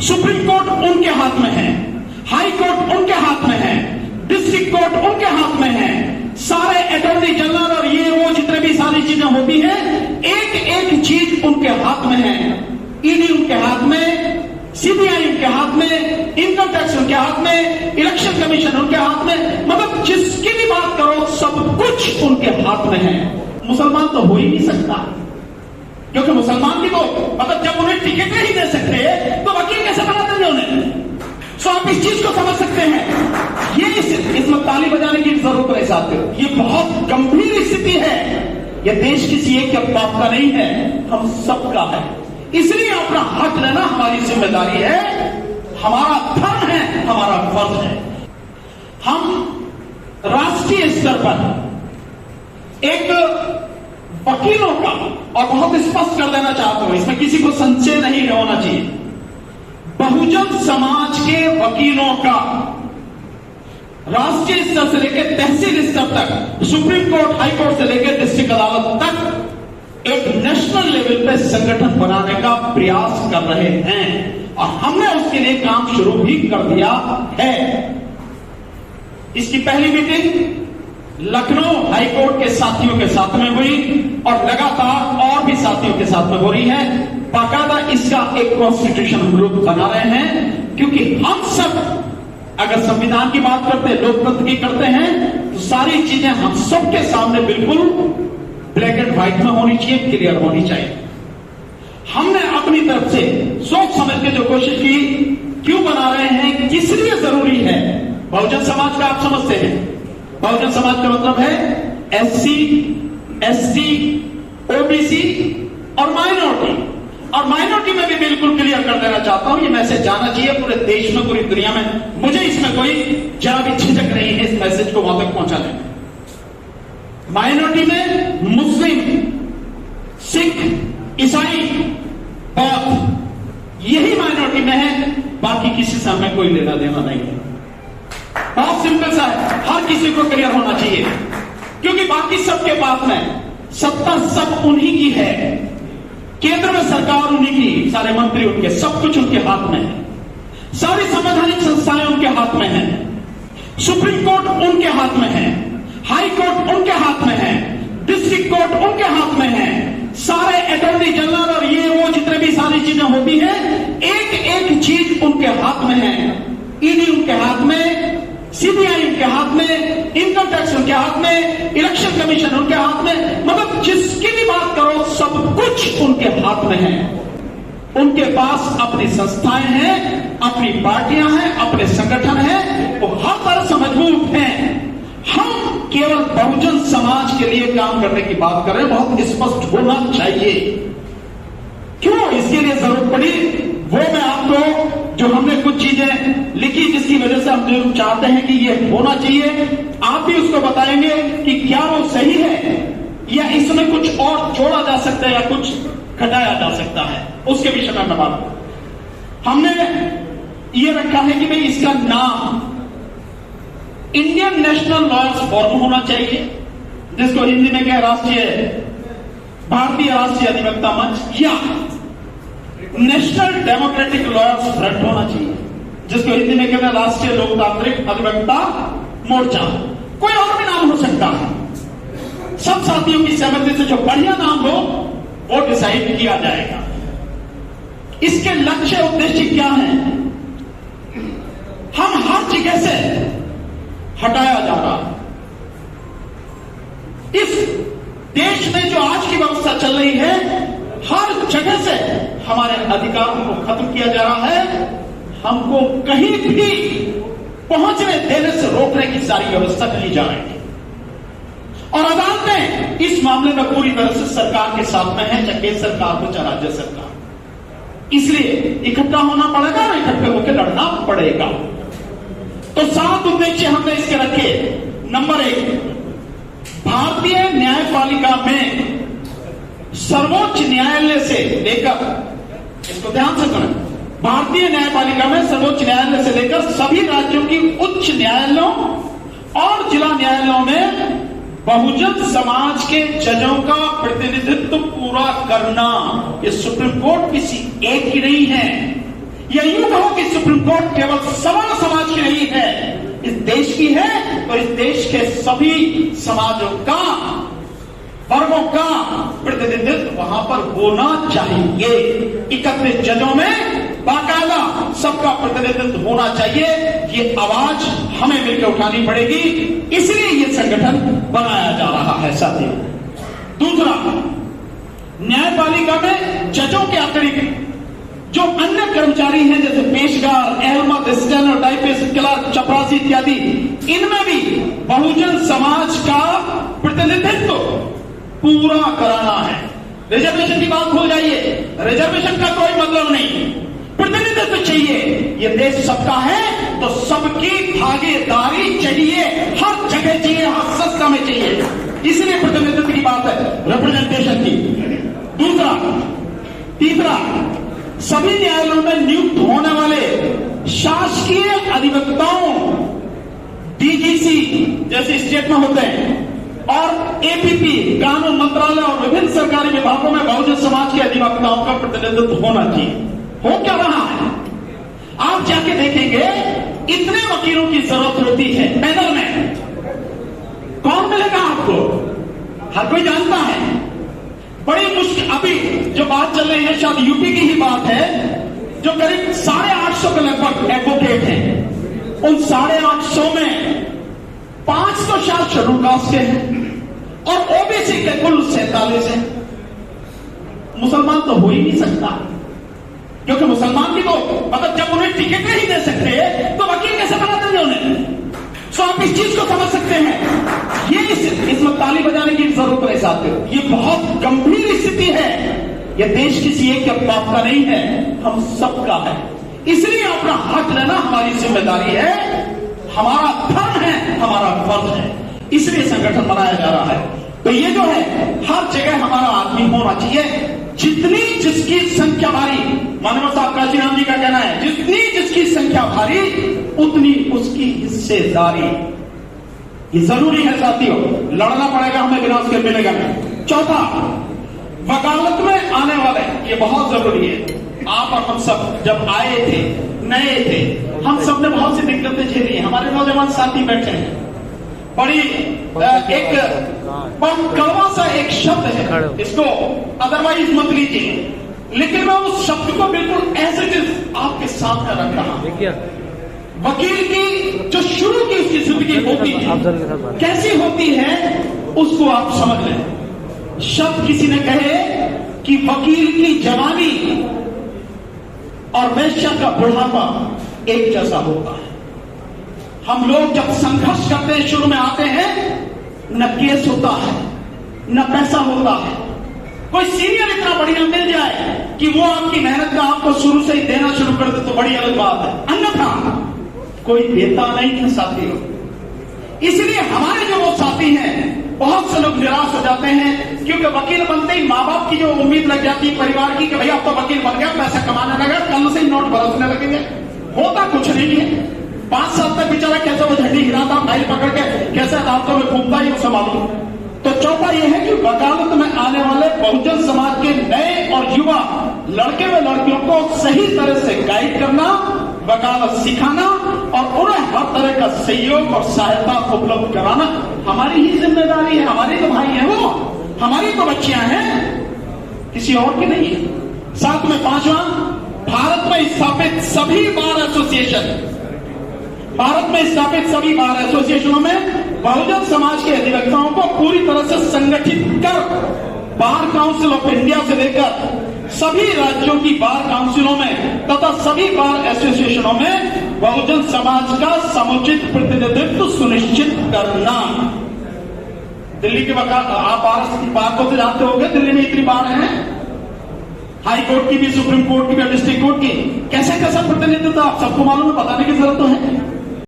Supreme court उनके हाथ में है, हाई कोर्ट उनके हाथ में है, डिस्ट्रिक्ट कोर्ट उनके हाथ में है, सारे अटॉर्नी जनरल और ये वो जितने भी सारी चीजें होती हैं, एक एक चीज उनके हाथ में है। ईडी उनके हाथ में, सीबीआई उनके हाथ में, इनकम टैक्स उनके हाथ में, इलेक्शन कमीशन उनके हाथ में, मतलब जिसकी भी बात करो सब कुछ उनके हाथ में है। मुसलमान तो हो ही नहीं सकता, क्योंकि मुसलमान भी तो मतलब जब उन्हें टिकट नहीं दे सकते तो वकील कैसे बना देंगे उन्हें। सो आप इस चीज को समझ सकते हैं। ये इसमें ताली बजाने की जरूरत नहीं चाहते हो, ये बहुत गंभीर स्थिति है। ये देश किसी एक के बाप का नहीं है, हम सबका है। इसलिए अपना हक लेना हमारी जिम्मेदारी है, हमारा धर्म है, हमारा फर्ज है। हम राष्ट्रीय स्तर पर एक वकीलों का, और बहुत स्पष्ट कर देना चाहता हूं, इसमें किसी को संशय नहीं होना चाहिए, बहुजन समाज के वकीलों का राष्ट्रीय स्तर से लेकर तहसील स्तर तक, सुप्रीम कोर्ट, हाई कोर्ट से लेकर डिस्ट्रिक्ट अदालत तक एक नेशनल लेवल पे संगठन बनाने का प्रयास कर रहे हैं और हमने उसके लिए काम शुरू भी कर दिया है। इसकी पहली मीटिंग लखनऊ हाई कोर्ट के साथियों के साथ में हुई और लगातार और भी साथियों के साथ में हो रही है। बाकायदा इसका एक कॉन्स्टिट्यूशन ग्रुप बना रहे हैं, क्योंकि हम सब अगर संविधान की बात करते हैं, लोकतंत्र की करते हैं, तो सारी चीजें हम सबके सामने बिल्कुल ब्लैक एंड व्हाइट में होनी चाहिए, क्लियर होनी चाहिए। हमने अपनी तरफ से सोच समझ के जो कोशिश की, क्यों बना रहे हैं, किस लिए जरूरी है। बहुजन समाज का आप समझते हैं, बहुजन समाज का मतलब है एससी, एसटी, ओबीसी और माइनॉरिटी। और माइनॉरिटी में भी बिल्कुल क्लियर कर देना चाहता हूं, ये मैसेज जाना चाहिए पूरे देश में, पूरी दुनिया में। मुझे इसमें कोई जरा भी झिझक नहीं है इस मैसेज को वहां तक पहुंचाने में। माइनॉरिटी में मुस्लिम, सिख, ईसाई, बौद्ध, यही माइनॉरिटी में है, बाकी किसी से हमें कोई लेना देना नहीं है। बहुत सिंपल सा है, हर किसी को क्लियर होना चाहिए, क्योंकि बाकी सबके पास में सत्ता सब उन्हीं की है, केंद्र में सरकार उन्हीं की, सारे मंत्री उनके, सब कुछ उनके हाथ में है, सारी संवैधानिक संस्थाएं उनके हाथ में है, सुप्रीम कोर्ट उनके हाथ में है, हाई कोर्ट उनके हाथ में है, डिस्ट्रिक्ट कोर्ट उनके हाथ में है, सारे अटॉर्नी जनरल और ये वो जितने भी सारी चीजें होती हैं, एक एक चीज उनके हाथ में है। ईडी उनके हाथ में, सीबीआई उनके हाथ में, इनकम टैक्स उनके हाथ में, इलेक्शन कमीशन उनके हाथ में, मतलब जिसकी भी बात करो सब कुछ उनके हाथ में है। उनके पास अपनी संस्थाएं हैं, अपनी पार्टियां हैं, अपने संगठन हैं, वो हर तरह से मजबूत हैं। हम केवल बहुजन समाज के लिए काम करने की बात कर रहे हैं, बहुत स्पष्ट होना चाहिए। क्यों इसके लिए जरूरत पड़ी, वो मैं आपको, जो हमने कुछ चीजें लिखी जिसकी वजह से हम जो चाहते हैं कि ये होना चाहिए, आप भी उसको बताएंगे कि क्या वो सही है या इसमें कुछ और जोड़ा जा सकता है या कुछ घटाया जा सकता है, उसके विषय में मैं बात करूं। हमने ये रखा है कि भाई इसका नाम इंडियन नेशनल लॉयर्स फोरम होना चाहिए, जिसको हिंदी में क्या भारतीय राष्ट्रीय अधिवक्ता मंच, या नेशनल डेमोक्रेटिक लॉयर्स फ्रंट होना चाहिए, जिसको हिंदी में कहते हैं राष्ट्रीय लोकतांत्रिक अधिवक्ता मोर्चा। कोई और भी नाम हो सकता है, सब साथियों की सहमति से जो बढ़िया नाम हो वो डिसाइड किया जाएगा। इसके लक्ष्य उद्देश्य क्या है, हम हर जगह से हटाया जा रहा है। इस देश में जो आज की व्यवस्था चल रही है, हर जगह से हमारे अधिकारों को खत्म किया जा रहा है, हमको कहीं भी पहुंचने देने से रोकने की सारी व्यवस्था की जा रही है। और अदालतें इस मामले में पूरी तरह से सरकार के साथ में है, चाहे केंद्र सरकार हो चाहे राज्य सरकार। इसलिए इकट्ठा होना पड़ेगा और इकट्ठे होकर लड़ना पड़ेगा। तो 7 उद्देश्य हमने इसके रखे। नंबर 1, भारतीय न्यायपालिका में सर्वोच्च न्यायालय से लेकर, इसको ध्यान से सुनें, भारतीय न्यायपालिका में सर्वोच्च न्यायालय से लेकर सभी राज्यों की उच्च न्यायालयों और जिला न्यायालयों में बहुजन समाज के जजों का प्रतिनिधित्व पूरा करना। ये सुप्रीम कोर्ट किसी एक की नहीं है, या यूं कहो कि सुप्रीम कोर्ट केवल सवर्ण समाज की नहीं है, इस देश की है, तो इस देश के सभी समाजों का, वर्गों का प्रतिनिधित्व वहां पर होना चाहिए। 31 जजों में बाकायदा सबका प्रतिनिधित्व होना चाहिए। ये आवाज हमें मिलकर उठानी पड़ेगी, इसलिए ये संगठन बनाया जा रहा है साथियों। दूसरा, न्यायपालिका में जजों के अतिरिक्त जो अन्य कर्मचारी हैं, जैसे पेशकार, अहमद, स्टेनो, टाइपिस्ट, क्लर्क, चपरासी इत्यादि, इनमें भी बहुजन समाज का प्रतिनिधित्व पूरा कराना है। रिजर्वेशन की बात भूल जाइए, रिजर्वेशन का कोई मतलब नहीं, प्रतिनिधित्व चाहिए। ये देश सबका है तो सबकी भागीदारी चाहिए, हर जगह चाहिए, हर संस्था में चाहिए, इसलिए प्रतिनिधित्व की बात है, रिप्रेजेंटेशन की। दूसरा, तीसरा, सभी न्यायालयों में नियुक्त होने वाले शासकीय अधिवक्ताओं, डीजीसी जैसे स्टेट में होते हैं, और एपीपी, कानून मंत्रालय और विभिन्न सरकारी विभागों में बहुजन समाज के अधिवक्ताओं का प्रतिनिधित्व होना चाहिए। हो क्या रहा है? आप जाके देखेंगे, इतने वकीलों की जरूरत होती है पैनल में, कौन मिलेगा आपको? हर कोई जानता है। बड़ी मुश्किल, अभी जो बात चल रही है शायद यूपी की ही बात है, जो करीब 850 के लगभग एडवोकेट हैं, उन 850 में 5 तो शायद शेड्यूल कास्ट के हैं और ओबीसी के कुल 47 हैं। मुसलमान तो हो ही नहीं सकता, क्योंकि मुसलमान की तो मतलब जब उन्हें टिकट नहीं दे सकते तो वकील कैसे बना देंगे उन्हें? सो आप इस चीज को समझ सकते हैं। ये इसमें ताली बजाने की जरूरत नहीं साथी, ये बहुत गंभीर स्थिति है। ये देश किसी एक के बाप का नहीं है, हम सबका है, इसलिए अपना हक लेना हमारी जिम्मेदारी है, हमारा धर्म है, हमारा फर्ज है, इसलिए संगठन बनाया जा रहा है। तो ये जो है, हर जगह हमारा आदमी होना चाहिए, जितनी जिसकी संख्या भारी, मानव साहब काशीराम जी का कहना है, जितनी जिसकी संख्या भारी उतनी उसकी हिस्सेदारी। ये जरूरी है साथियों, लड़ना पड़ेगा हमें, बिना उसके मिलेगा नहीं। चौथा, वकालत में आने वाले, ये बहुत जरूरी है। आप और हम सब जब आए थे, नए थे, हम सब ने बहुत सी दिक्कतें झेली। हमारे नौजवान साथी बैठे हैं, बड़ी एक कड़वा सा एक शब्द है, इसको अदरवाइज मत लीजिए, लेकिन मैं उस शब्द को बिल्कुल एज इट इज आपके सामने रख रहा हूं। वकील की जो शुरू की उसकी जिंदगी होती है, कैसी होती है, उसको आप समझ लें। शब्द किसी ने कहे कि वकील की जवानी और वैश्य का बुढ़ापा एक जैसा होता है। हम लोग जब संघर्ष करते हैं, शुरू में आते हैं, न केस होता है, न पैसा होता है, कोई सीनियर इतना बढ़िया मिल जाए कि वो आपकी मेहनत का आपको शुरू से ही देना शुरू कर दे तो बड़ी अलग बात है, अन्यथा कोई देता नहीं है साथियों। इसलिए हमारे जो वो साथी हैं, बहुत से लोग निराश हो जाते हैं, क्योंकि वकील बनते ही माँ बाप की जो उम्मीद लग जाती है परिवार की कि भैया अब तो वकील बन गया, पैसा कमाने लगा, कल से ही नोट बरसने लगेंगे। होता कुछ नहीं है। 5 साल तक बेचारा कैसे वो झंडी गिराता, फाइल पकड़ के कैसे अदालतों में घूमता, ही उसे मालूम। तो चौथा यह है कि वकालत में आने वाले बहुजन समाज के नए और युवा लड़के व लड़कियों को सही तरह से गाइड करना, वकालत सिखाना और उन्हें हर तरह का सहयोग और सहायता उपलब्ध कराना हमारी ही जिम्मेदारी है। हमारे तो भाई हैं, वो हमारी तो बच्चियां हैं, किसी और की नहीं है। साथ में 5वां, भारत में स्थापित सभी बार एसोसिएशन, भारत में स्थापित सभी बार एसोसिएशनों में बहुजन समाज के अधिवक्ताओं को पूरी तरह से संगठित कर बार काउंसिल ऑफ इंडिया से लेकर सभी राज्यों की बार काउंसिलों में तथा सभी बार एसोसिएशनों में बहुजन समाज का समुचित प्रतिनिधित्व सुनिश्चित करना। दिल्ली के वकाल, आप बार को तो जानते होंगे, दिल्ली में इतनी बार है, हाई कोर्ट की भी, सुप्रीम कोर्ट की भी, डिस्ट्रिक्ट कोर्ट की, कैसे कैसा प्रतिनिधित्व आप सबको मालूम है, बताने की जरूरत तो है।